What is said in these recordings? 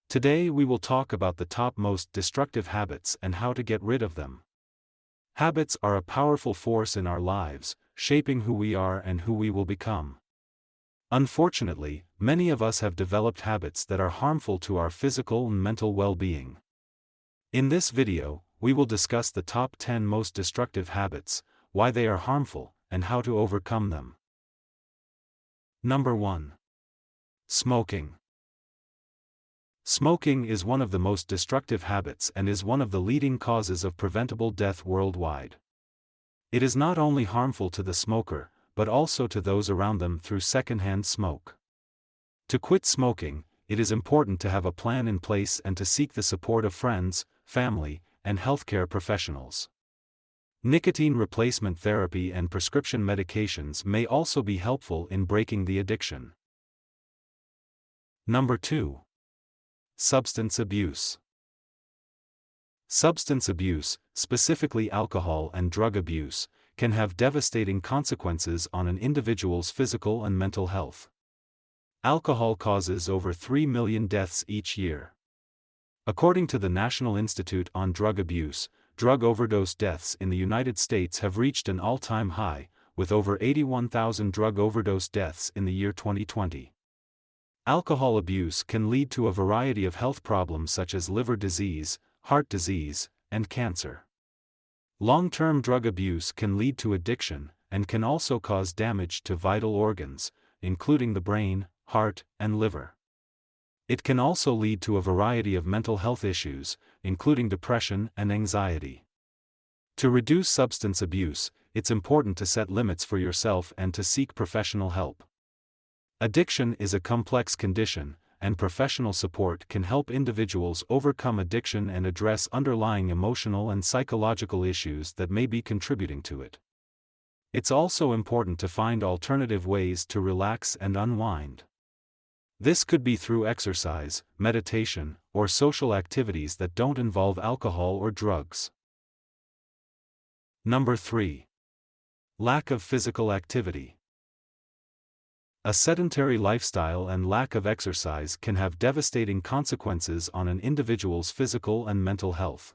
Today we will talk about the top most destructive habits and how to get rid of them. Habits are a powerful force in our lives, shaping who we are and who we will become. Unfortunately, many of us have developed habits that are harmful to our physical and mental well-being. In this video, we will discuss the top 10 most destructive habits, why they are harmful, and how to overcome them. Number 1. Smoking. Smoking is one of the most destructive habits and is one of the leading causes of preventable death worldwide. It is not only harmful to the smoker, but also to those around them through secondhand smoke. To quit smoking, it is important to have a plan in place and to seek the support of friends, family, and healthcare professionals. Nicotine replacement therapy and prescription medications may also be helpful in breaking the addiction. Number 2. Substance abuse. Substance abuse, specifically alcohol and drug abuse, can have devastating consequences on an individual's physical and mental health. Alcohol causes over 3 million deaths each year. According to the National Institute on Drug Abuse, drug overdose deaths in the United States have reached an all-time high, with over 81,000 drug overdose deaths in the year 2020. Alcohol abuse can lead to a variety of health problems such as liver disease, heart disease, and cancer. Long-term drug abuse can lead to addiction, and can also cause damage to vital organs, including the brain, heart, and liver. It can also lead to a variety of mental health issues, including depression and anxiety. To reduce substance abuse, it's important to set limits for yourself and to seek professional help. Addiction is a complex condition, and professional support can help individuals overcome addiction and address underlying emotional and psychological issues that may be contributing to it. It's also important to find alternative ways to relax and unwind. This could be through exercise, meditation, or social activities that don't involve alcohol or drugs. Number 3. Lack of physical activity. A sedentary lifestyle and lack of exercise can have devastating consequences on an individual's physical and mental health.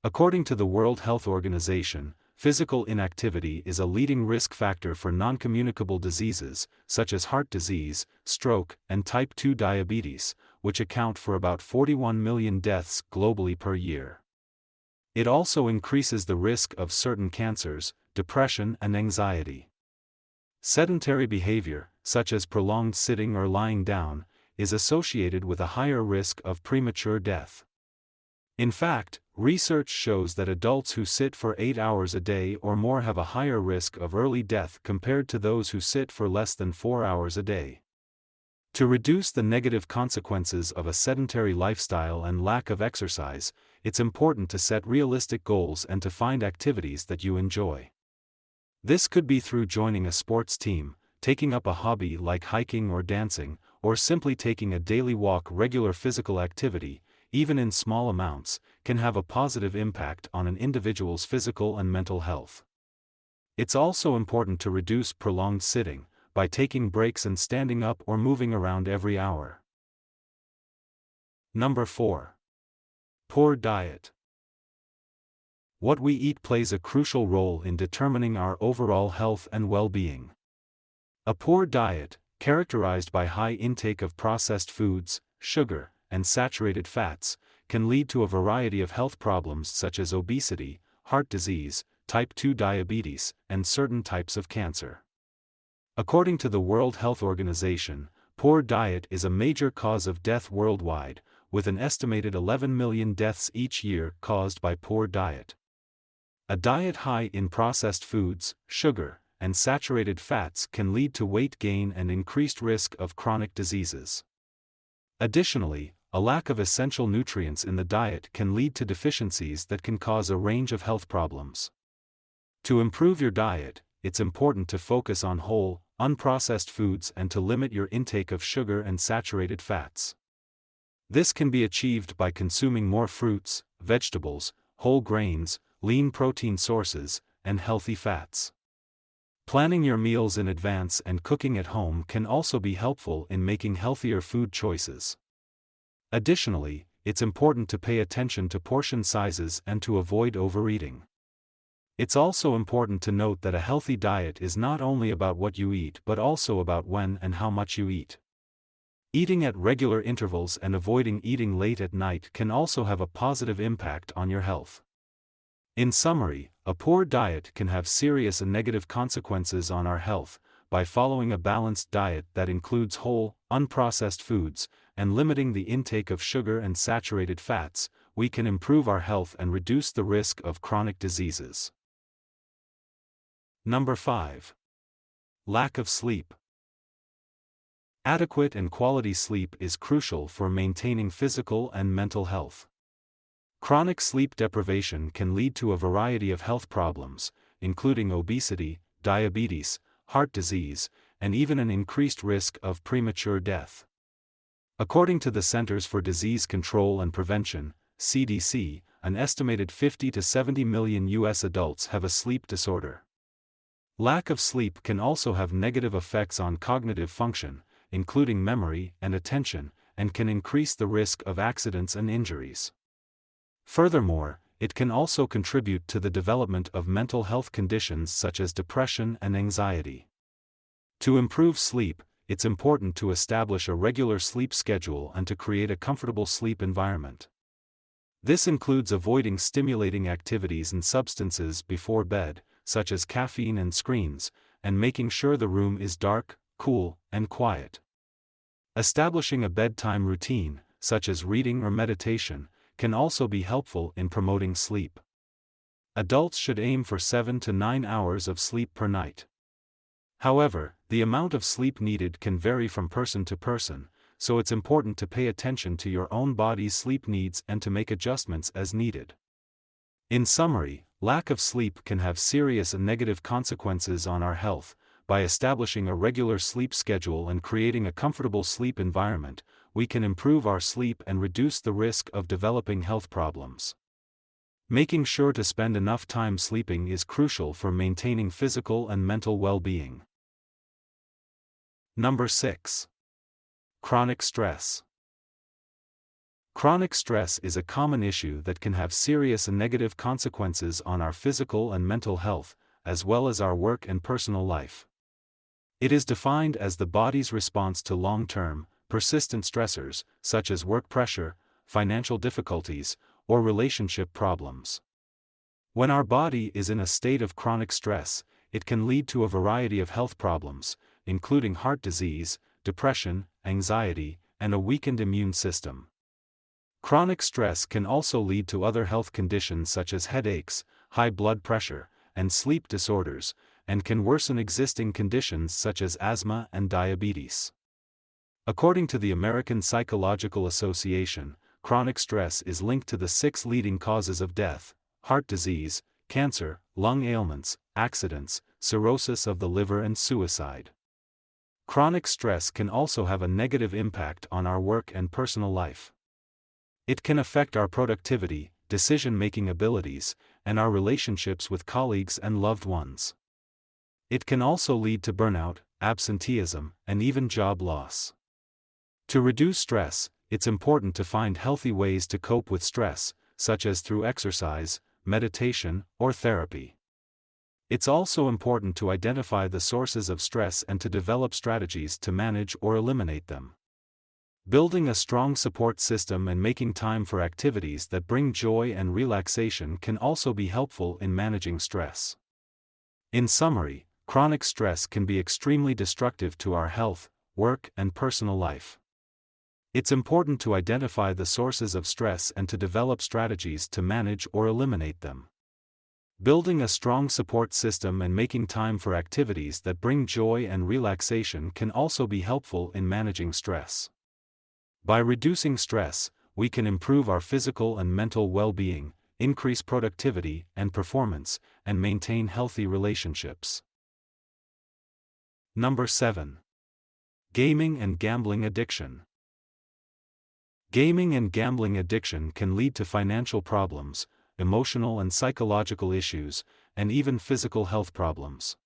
According to the World Health Organization, physical inactivity is a leading risk factor for non-communicable diseases, such as heart disease, stroke, and type 2 diabetes, which account for about 41 million deaths globally per year. It also increases the risk of certain cancers, depression, and anxiety. Sedentary behavior, such as prolonged sitting or lying down, is associated with a higher risk of premature death. In fact, research shows that adults who sit for 8 hours a day or more have a higher risk of early death compared to those who sit for less than 4 hours a day. To reduce the negative consequences of a sedentary lifestyle and lack of exercise, it's important to set realistic goals and to find activities that you enjoy. This could be through joining a sports team, taking up a hobby like hiking or dancing, or simply taking a daily walk. Regular physical activity, even in small amounts, can have a positive impact on an individual's physical and mental health. It's also important to reduce prolonged sitting, by taking breaks and standing up or moving around every hour. Number 4. Poor diet. What we eat plays a crucial role in determining our overall health and well-being. A poor diet, characterized by high intake of processed foods, sugar, and saturated fats, can lead to a variety of health problems such as obesity, heart disease, type 2 diabetes, and certain types of cancer. According to the World Health Organization, poor diet is a major cause of death worldwide, with an estimated 11 million deaths each year caused by poor diet. A diet high in processed foods, sugar, and saturated fats can lead to weight gain and increased risk of chronic diseases. Additionally, a lack of essential nutrients in the diet can lead to deficiencies that can cause a range of health problems. To improve your diet, it's important to focus on whole, unprocessed foods and to limit your intake of sugar and saturated fats. This can be achieved by consuming more fruits, vegetables, whole grains, lean protein sources, and healthy fats. Planning your meals in advance and cooking at home can also be helpful in making healthier food choices. Additionally, it's important to pay attention to portion sizes and to avoid overeating. It's also important to note that a healthy diet is not only about what you eat but also about when and how much you eat. Eating at regular intervals and avoiding eating late at night can also have a positive impact on your health. In summary, a poor diet can have serious and negative consequences on our health. By following a balanced diet that includes whole, unprocessed foods, and limiting the intake of sugar and saturated fats, we can improve our health and reduce the risk of chronic diseases. Number 5. Lack of sleep. Adequate and quality sleep is crucial for maintaining physical and mental health. Chronic sleep deprivation can lead to a variety of health problems, including obesity, diabetes, heart disease, and even an increased risk of premature death. According to the Centers for Disease Control and Prevention, CDC, an estimated 50 to 70 million U.S. adults have a sleep disorder. Lack of sleep can also have negative effects on cognitive function, including memory and attention, and can increase the risk of accidents and injuries. Furthermore, it can also contribute to the development of mental health conditions such as depression and anxiety. To improve sleep, it's important to establish a regular sleep schedule and to create a comfortable sleep environment. This includes avoiding stimulating activities and substances before bed, such as caffeine and screens, and making sure the room is dark, cool, and quiet. Establishing a bedtime routine, such as reading or meditation, can also be helpful in promoting sleep. Adults should aim for 7 to 9 hours of sleep per night. However, the amount of sleep needed can vary from person to person, so it's important to pay attention to your own body's sleep needs and to make adjustments as needed. In summary, lack of sleep can have serious and negative consequences on our health. By establishing a regular sleep schedule and creating a comfortable sleep environment, we can improve our sleep and reduce the risk of developing health problems. Making sure to spend enough time sleeping is crucial for maintaining physical and mental well-being. Number 6. Chronic stress. Chronic stress is a common issue that can have serious and negative consequences on our physical and mental health, as well as our work and personal life. It is defined as the body's response to long-term, persistent stressors, such as work pressure, financial difficulties, or relationship problems. When our body is in a state of chronic stress, it can lead to a variety of health problems, including heart disease, depression, anxiety, and a weakened immune system. Chronic stress can also lead to other health conditions such as headaches, high blood pressure, and sleep disorders, and can worsen existing conditions such as asthma and diabetes. According to the American Psychological Association, chronic stress is linked to the 6 leading causes of death: heart disease, cancer, lung ailments, accidents, cirrhosis of the liver, and suicide. Chronic stress can also have a negative impact on our work and personal life. It can affect our productivity, decision-making abilities, and our relationships with colleagues and loved ones. It can also lead to burnout, absenteeism, and even job loss. To reduce stress, it's important to find healthy ways to cope with stress, such as through exercise, meditation, or therapy. It's also important to identify the sources of stress and to develop strategies to manage or eliminate them. Building a strong support system and making time for activities that bring joy and relaxation can also be helpful in managing stress. In summary, chronic stress can be extremely destructive to our health, work, and personal life. It's important to identify the sources of stress and to develop strategies to manage or eliminate them. Building a strong support system and making time for activities that bring joy and relaxation can also be helpful in managing stress. By reducing stress, we can improve our physical and mental well-being, increase productivity and performance, and maintain healthy relationships. Number 7. Gaming and gambling addiction. Gaming and gambling addiction can lead to financial problems, emotional and psychological issues, and even physical health problems.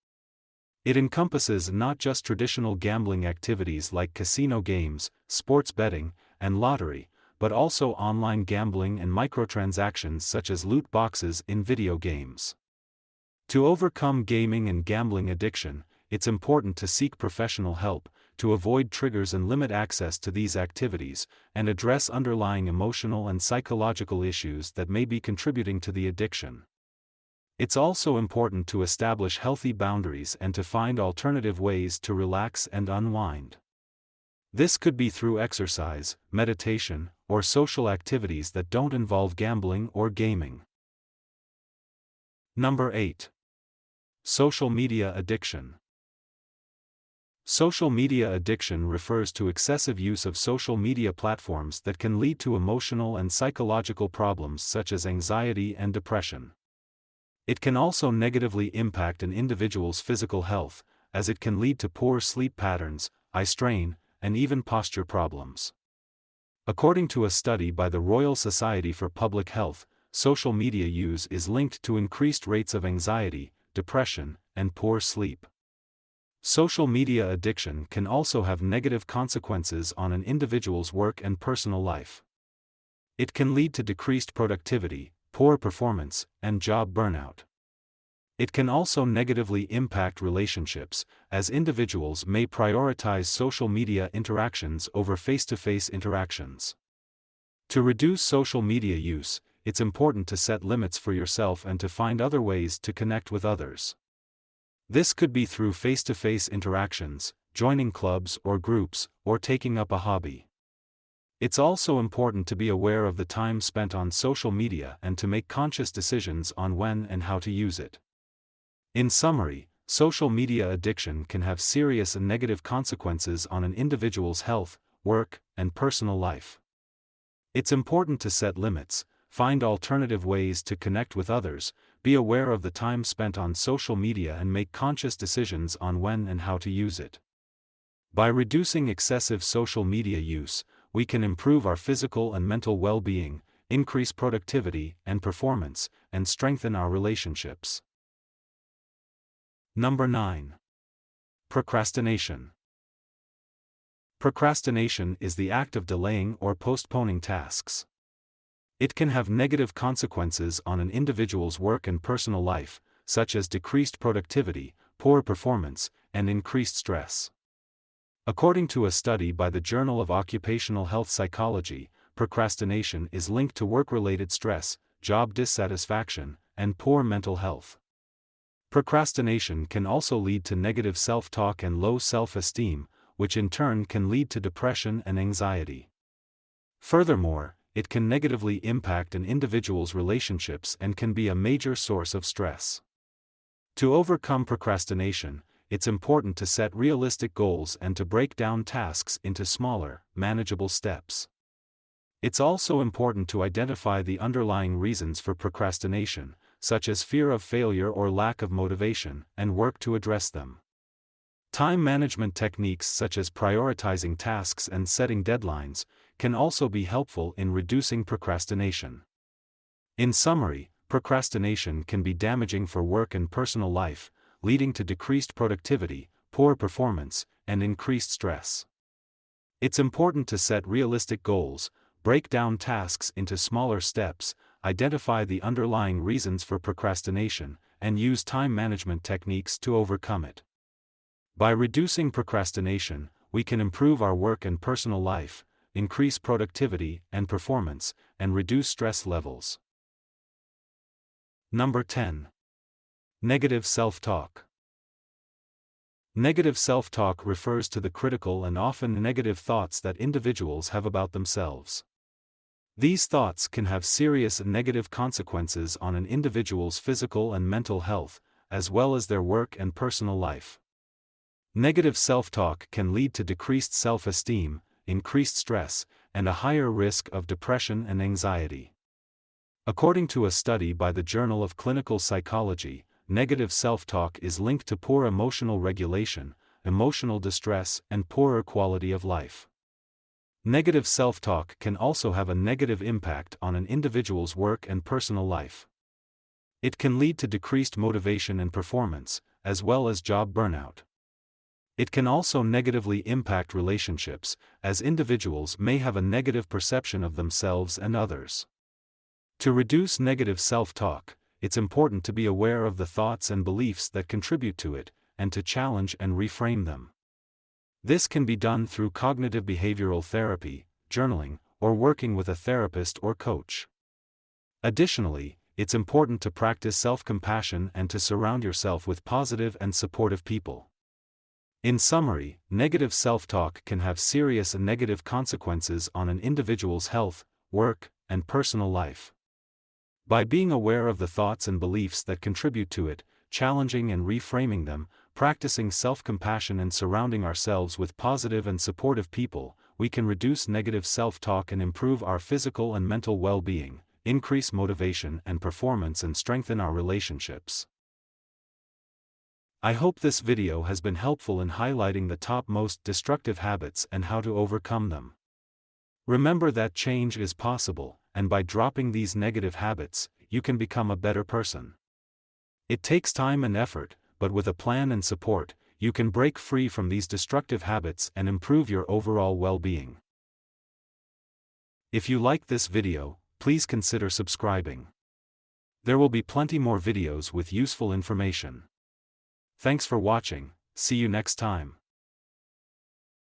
It encompasses not just traditional gambling activities like casino games, sports betting, and lottery, but also online gambling and microtransactions such as loot boxes in video games. To overcome gaming and gambling addiction, it's important to seek professional help, to avoid triggers and limit access to these activities, and address underlying emotional and psychological issues that may be contributing to the addiction. It's also important to establish healthy boundaries and to find alternative ways to relax and unwind. This could be through exercise, meditation, or social activities that don't involve gambling or gaming. Number 8. Social media addiction. Social media addiction refers to excessive use of social media platforms that can lead to emotional and psychological problems such as anxiety and depression. It can also negatively impact an individual's physical health, as it can lead to poor sleep patterns, eye strain, and even posture problems. According to a study by the Royal Society for Public Health, social media use is linked to increased rates of anxiety, depression, and poor sleep. Social media addiction can also have negative consequences on an individual's work and personal life. It can lead to decreased productivity, poor performance, and job burnout. It can also negatively impact relationships, as individuals may prioritize social media interactions over face-to-face interactions. To reduce social media use, it's important to set limits for yourself and to find other ways to connect with others. This could be through face-to-face interactions, joining clubs or groups, or taking up a hobby. It's also important to be aware of the time spent on social media and to make conscious decisions on when and how to use it. In summary, social media addiction can have serious and negative consequences on an individual's health, work, and personal life. It's important to set limits, find alternative ways to connect with others, be aware of the time spent on social media and make conscious decisions on when and how to use it. By reducing excessive social media use, we can improve our physical and mental well-being, increase productivity and performance, and strengthen our relationships. Number 9. Procrastination. Procrastination is the act of delaying or postponing tasks. It can have negative consequences on an individual's work and personal life, such as decreased productivity, poor performance, and increased stress. According to a study by the Journal of Occupational Health Psychology, procrastination is linked to work-related stress, job dissatisfaction, and poor mental health. Procrastination can also lead to negative self-talk and low self-esteem, which in turn can lead to depression and anxiety. Furthermore, it can negatively impact an individual's relationships and can be a major source of stress. To overcome procrastination, it's important to set realistic goals and to break down tasks into smaller, manageable steps. It's also important to identify the underlying reasons for procrastination, such as fear of failure or lack of motivation, and work to address them. Time management techniques such as prioritizing tasks and setting deadlines can also be helpful in reducing procrastination. In summary, procrastination can be damaging for work and personal life, leading to decreased productivity, poor performance, and increased stress. It's important to set realistic goals, break down tasks into smaller steps, identify the underlying reasons for procrastination, and use time management techniques to overcome it. By reducing procrastination, we can improve our work and personal life, increase productivity and performance, and reduce stress levels. Number 10. Negative self-talk. Negative self-talk refers to the critical and often negative thoughts that individuals have about themselves. These thoughts can have serious negative consequences on an individual's physical and mental health, as well as their work and personal life. Negative self-talk can lead to decreased self-esteem, increased stress, and a higher risk of depression and anxiety. According to a study by the Journal of Clinical Psychology, negative self-talk is linked to poor emotional regulation, emotional distress, and poorer quality of life. Negative self-talk can also have a negative impact on an individual's work and personal life. It can lead to decreased motivation and performance, as well as job burnout. It can also negatively impact relationships, as individuals may have a negative perception of themselves and others. To reduce negative self-talk, it's important to be aware of the thoughts and beliefs that contribute to it, and to challenge and reframe them. This can be done through cognitive behavioral therapy, journaling, or working with a therapist or coach. Additionally, it's important to practice self-compassion and to surround yourself with positive and supportive people. In summary, negative self-talk can have serious and negative consequences on an individual's health, work, and personal life. By being aware of the thoughts and beliefs that contribute to it, challenging and reframing them, practicing self-compassion and surrounding ourselves with positive and supportive people, we can reduce negative self-talk and improve our physical and mental well-being, increase motivation and performance, and strengthen our relationships. I hope this video has been helpful in highlighting the top most destructive habits and how to overcome them. Remember that change is possible, and by dropping these negative habits, you can become a better person. It takes time and effort, but with a plan and support, you can break free from these destructive habits and improve your overall well-being. If you liked this video, please consider subscribing. There will be plenty more videos with useful information. Thanks for watching. See you next time.